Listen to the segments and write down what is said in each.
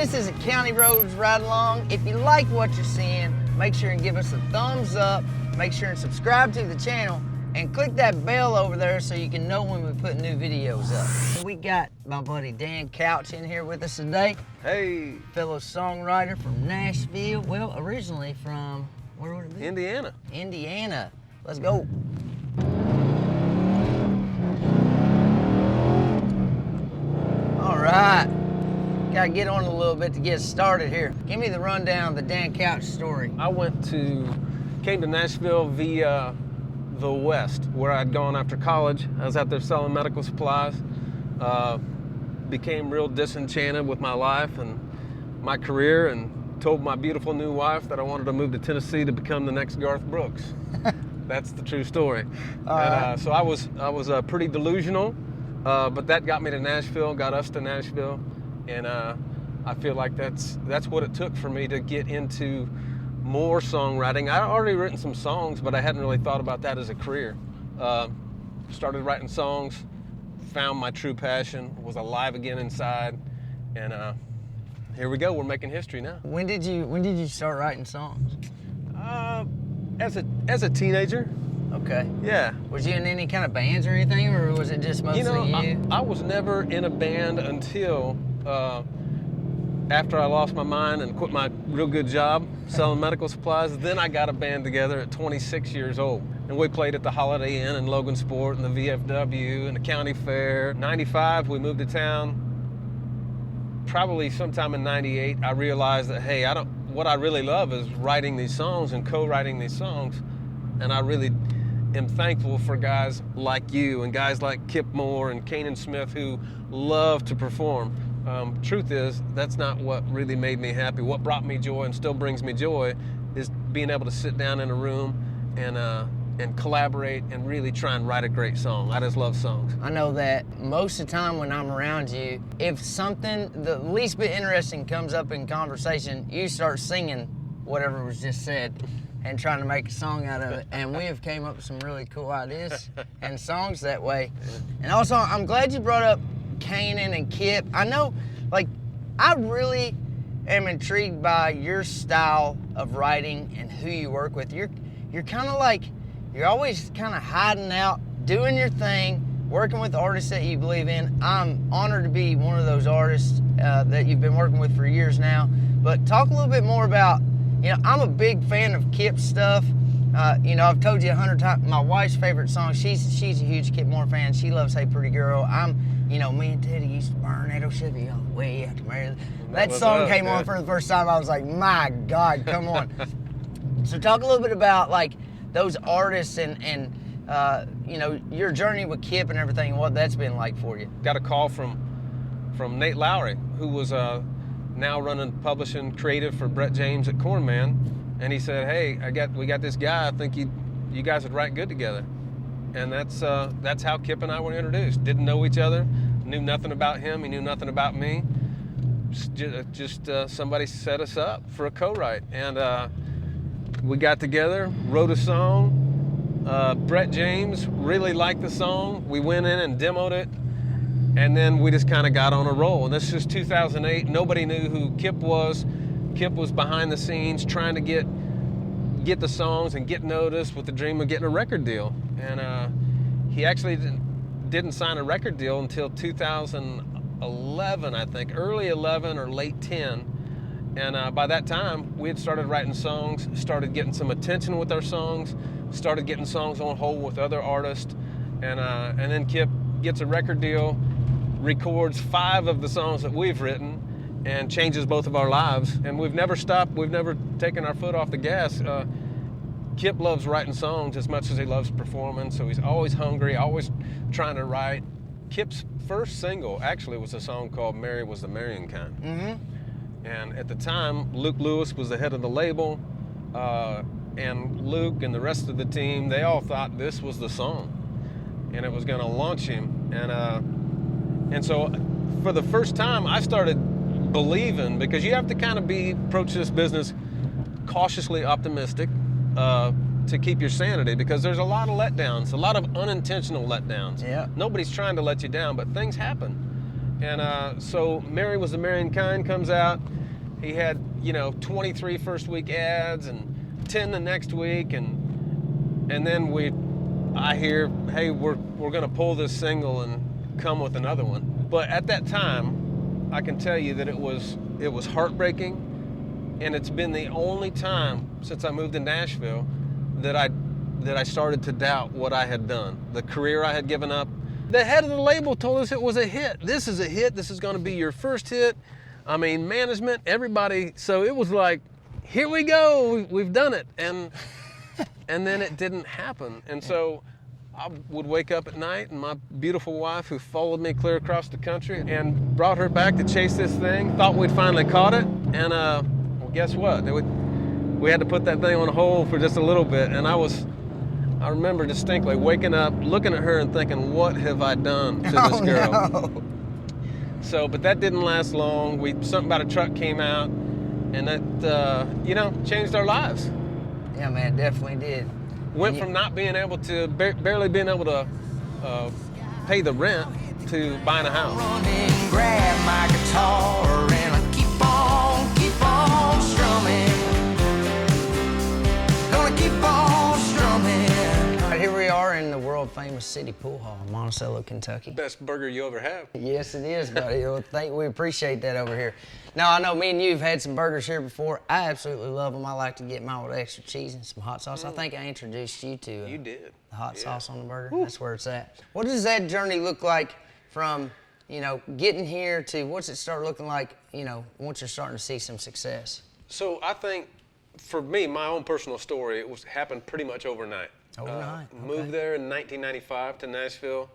This is County Roads Ride Along. If you like what you're seeing, make sure and give us a thumbs up. Make sure and subscribe to the channel and click that bell over there so you can know when we put new videos up. We got my buddy Dan Couch in here with us today. Hey. Fellow songwriter from Nashville. Well, originally from, where would it be? Indiana. Indiana. Let's go. All right. Gotta get on a little bit to get started here. Give me the rundown of the Dan Couch story. I came to Nashville via the West, where I'd gone after college. I was out there selling medical supplies. Became real disenchanted with my life and my career, and told my beautiful new wife that I wanted to move to Tennessee to become the next Garth Brooks. That's the true story. So I was pretty delusional, but that got me to Nashville, got us to Nashville. And I feel like that's what it took for me to get into more songwriting. I'd already written some songs, but I hadn't really thought about that as a career. Started writing songs, found my true passion, was alive again inside, and here we go. We're making history now. When did you start writing songs? As a teenager. Okay. Yeah. Was you in any kind of bands or anything, or was it just mostly you? I was never in a band until after I lost my mind and quit my real good job selling medical supplies. Then I got a band together at 26 years old. And we played at the Holiday Inn in Logansport and the VFW and the county fair. 95, we moved to town. Probably sometime in 98, I realized that, hey, what I really love is writing these songs and co-writing these songs. And I really am thankful for guys like you and guys like Kip Moore and Kanan Smith who love to perform. Truth is, that's not what really made me happy. What brought me joy and still brings me joy is being able to sit down in a room and collaborate and really try and write a great song. I just love songs. I know that most of the time when I'm around you, if something the least bit interesting comes up in conversation, you start singing whatever was just said and trying to make a song out of it. And we have came up with some really cool ideas and songs that way. And also, I'm glad you brought up Kanan and Kip. I know, like, I really am intrigued by your style of writing and who you work with. You're kind of like, you're always kind of hiding out, doing your thing, working with artists that you believe in. I'm honored to be one of those artists that you've been working with for years now. But talk a little bit more about, I'm a big fan of Kip's stuff. I've told you 100 times, my wife's favorite song, she's a huge Kip Moore fan. She loves Hey Pretty Girl. Me and Teddy used to burn that Chevy all the way out to Maryland. That song came on for the first time. I was like, my God, come on. So talk a little bit about like those artists and your journey with Kip and everything, and what that's been like for you. Got a call from Nate Lowry, who was now running publishing creative for Brett James at Corn Man, and he said, hey, we got this guy, I think you guys would write good together. And that's how Kip and I were introduced. Didn't know each other, knew nothing about him, he knew nothing about me. Just somebody set us up for a co-write. And we got together, wrote a song. Brett James really liked the song. We went in and demoed it. And then we just kind of got on a roll. And this is 2008. Nobody knew who Kip was. Kip was behind the scenes trying to get the songs and get noticed with the dream of getting a record deal. And he actually didn't sign a record deal until 2011, I think, early 11 or late 10. And by that time, we had started writing songs, started getting some attention with our songs, started getting songs on hold with other artists. And then Kip gets a record deal, records 5 of the songs that we've written, and changes both of our lives. And we've never stopped, we've never taken our foot off the gas. Kip loves writing songs as much as he loves performing, so he's always hungry, always trying to write. Kip's first single actually was a song called Mary Was the Marrying Kind. Mm-hmm. And at the time, Luke Lewis was the head of the label, and Luke and the rest of the team, they all thought this was the song, and it was gonna launch him. And so for the first time, I started believing, because you have to kind of approach this business cautiously optimistic, to keep your sanity, because there's a lot of letdowns, a lot of unintentional letdowns. Yeah. Nobody's trying to let you down, but things happen. And so Mary Was the Marrying Kind comes out. He had, 23 first week ads and 10 the next week, and then I hear, hey, we're gonna pull this single and come with another one. But at that time, I can tell you that it was heartbreaking, and it's been the only time since I moved to Nashville that I started to doubt what I had done, the career I had given up. The head of the label told us it was a hit. This is a hit. This is going to be your first hit. I mean, management, everybody. So it was like, here we go. We've done it. And then it didn't happen. And so I would wake up at night, and my beautiful wife, who followed me clear across the country, and brought her back to chase this thing, thought we'd finally caught it. And well, guess what? We had to put that thing on hold for just a little bit. And I remember distinctly waking up, looking at her and thinking, what have I done to this girl? No. So, but that didn't last long. Something about a truck came out, and that, changed our lives. Yeah, man, it definitely did. Went from not being able to, barely being able to pay the rent to buying a house. Running, grab my guitar, and I keep on strumming. Gonna keep on strumming. Here we are in the world famous City Pool Hall in Monticello, Kentucky. Best burger you ever have. Yes, it is, buddy. Well, we appreciate that over here. Now, I know me and you have had some burgers here before. I absolutely love them. I like to get mine with extra cheese and some hot sauce. I think I introduced you to You did. the hot sauce on the burger. Woo. That's where it's at. What does that journey look like from, getting here to what's it start looking like, once you're starting to see some success? So I think, for me, my own personal story, happened pretty much overnight. Overnight, okay. Moved there in 1995 to Nashville,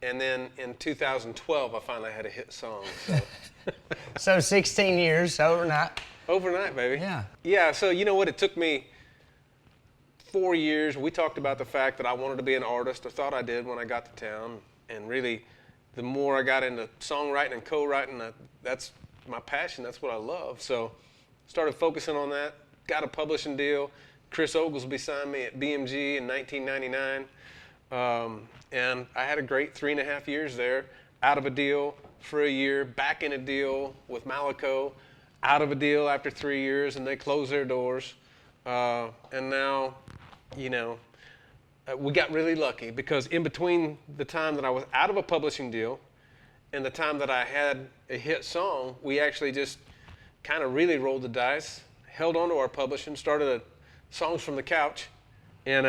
and then in 2012 I finally had a hit song. So, So 16 years, overnight. overnight, baby. Yeah. Yeah. So you know what? It took me 4 years. We talked about the fact that I wanted to be an artist, or thought I did when I got to town, and really, the more I got into songwriting and co-writing, that's my passion. That's what I love. So, started focusing on that. Got a publishing deal. Chris Oglesby signed me at BMG in 1999, and I had a great 3.5 years there, out of a deal for a year, back in a deal with Malico, out of a deal after 3 years, and they closed their doors. And now, we got really lucky, because in between the time that I was out of a publishing deal and the time that I had a hit song, we actually just kind of really rolled the dice, held on to our publishing, started Songs from the Couch, and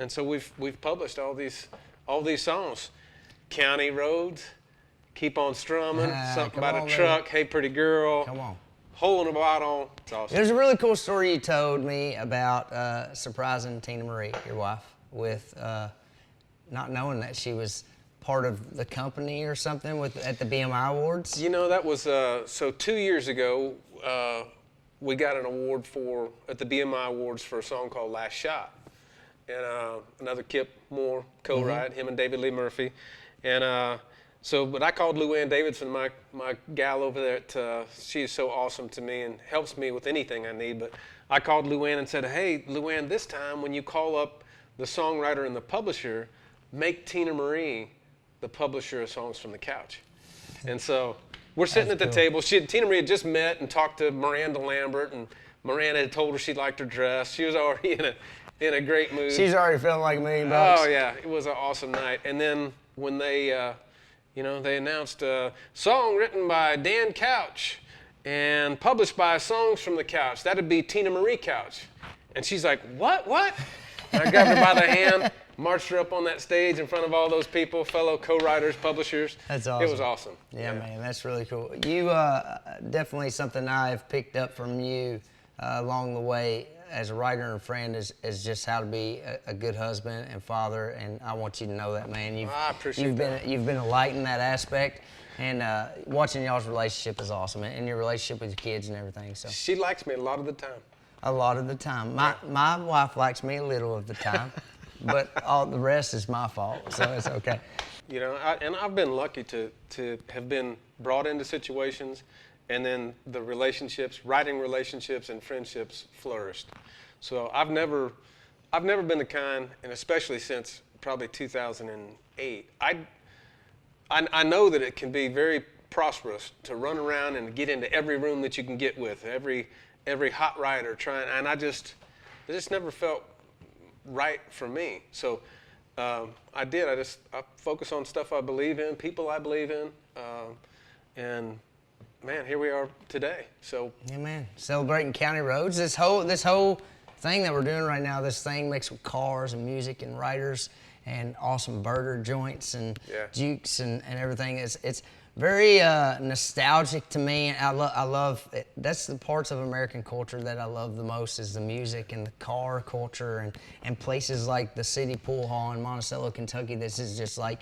so we've published all these songs. County Roads, Keep on Strumming, Something About a Truck, baby. Hey Pretty Girl, Come on. Hole in the Bottle. It's awesome. There's a really cool story you told me about surprising Tina Marie, your wife, with not knowing that she was part of the company or something at the BMI Awards. That was, so 2 years ago, we got an award at the BMI Awards for a song called Last Shot. And another Kip Moore co-write, him and David Lee Murphy. And but I called Luann Davidson, my gal over there. She's so awesome to me and helps me with anything I need. But I called Luann and said, hey, Luann, this time when you call up the songwriter and the publisher, make Tina Marie the publisher of Songs from the Couch. And so we're sitting at the table. Tina Marie had just met and talked to Miranda Lambert, and Miranda had told her she liked her dress. She was already in a great mood. She's already feeling like $1 million. Oh yeah, it was an awesome night. And then when they announced a song written by Dan Couch and published by Songs from the Couch, that'd be Tina Marie Couch. And she's like, what? And I grabbed her by the hand, marched her up on that stage in front of all those people, fellow co-writers, publishers. That's awesome. It was awesome. Yeah, man, that's really cool. You definitely something I've picked up from you along the way as a writer and a friend is just how to be a good husband and father, and I want you to know that, man. I appreciate that. You've been a light in that aspect, and watching y'all's relationship is awesome, and your relationship with your kids and everything. So She likes me a lot of the time. a lot of the time. My wife likes me a little of the time, but all the rest is my fault, so it's okay. And I've been lucky to have been brought into situations, and then the relationships, writing relationships and friendships flourished. So I've never been the kind, and especially since probably 2008, I know that it can be very prosperous to run around and get into every room that you can get with, every hot rider trying, and it just never felt right for me. So I focus on stuff I believe in, people I believe in, and man, here we are today. So yeah, man, celebrating county roads. This whole thing that we're doing right now, this thing mixed with cars and music and writers and awesome burger joints and jukes and everything. It's very nostalgic to me. I love it. That's the parts of American culture that I love the most, is the music and the car culture and places like the City Pool Hall in Monticello, Kentucky. This is just like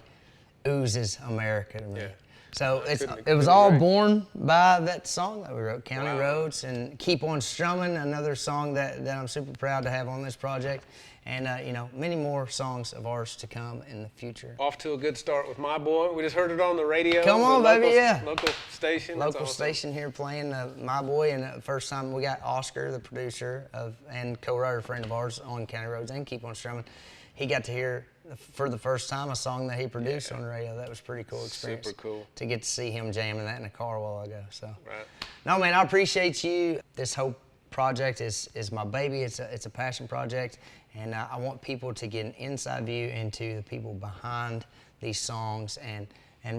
oozes America to me. Yeah. So it was all born by that song that we wrote, County Roads, and Keep On Strumming, another song that I'm super proud to have on this project. And, many more songs of ours to come in the future. Off to a good start with My Boy. We just heard it on the radio. Come on, baby, yeah. Local station. Local station here playing My Boy. And the first time we got Oscar, the producer and co-writer friend of ours on County Roads and Keep On Strumming. He got to hear for the first time a song that he produced on the radio. That was a pretty cool experience. Super cool. To get to see him jamming that in a car a while ago. So. Right. No, man, I appreciate you. This whole project is my baby. It's a passion project, and I want people to get an inside view into the people behind these songs and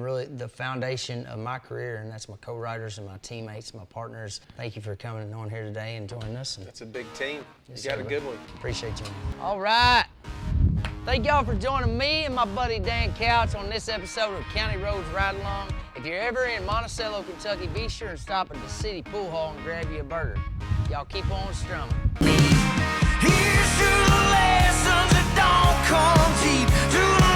really the foundation of my career, and that's my co-writers and my teammates, my partners. Thank you for coming on here today and joining us. That's a big team. Yes, You got sir. a good one. Appreciate you, man. All right. Thank y'all for joining me and my buddy Dan Couch on this episode of County Roads Ride Along. If you're ever in Monticello, Kentucky, be sure and stop at the City Pool Hall and grab you a burger. Y'all keep on strumming. Here's to the lessons that don't come cheap. To the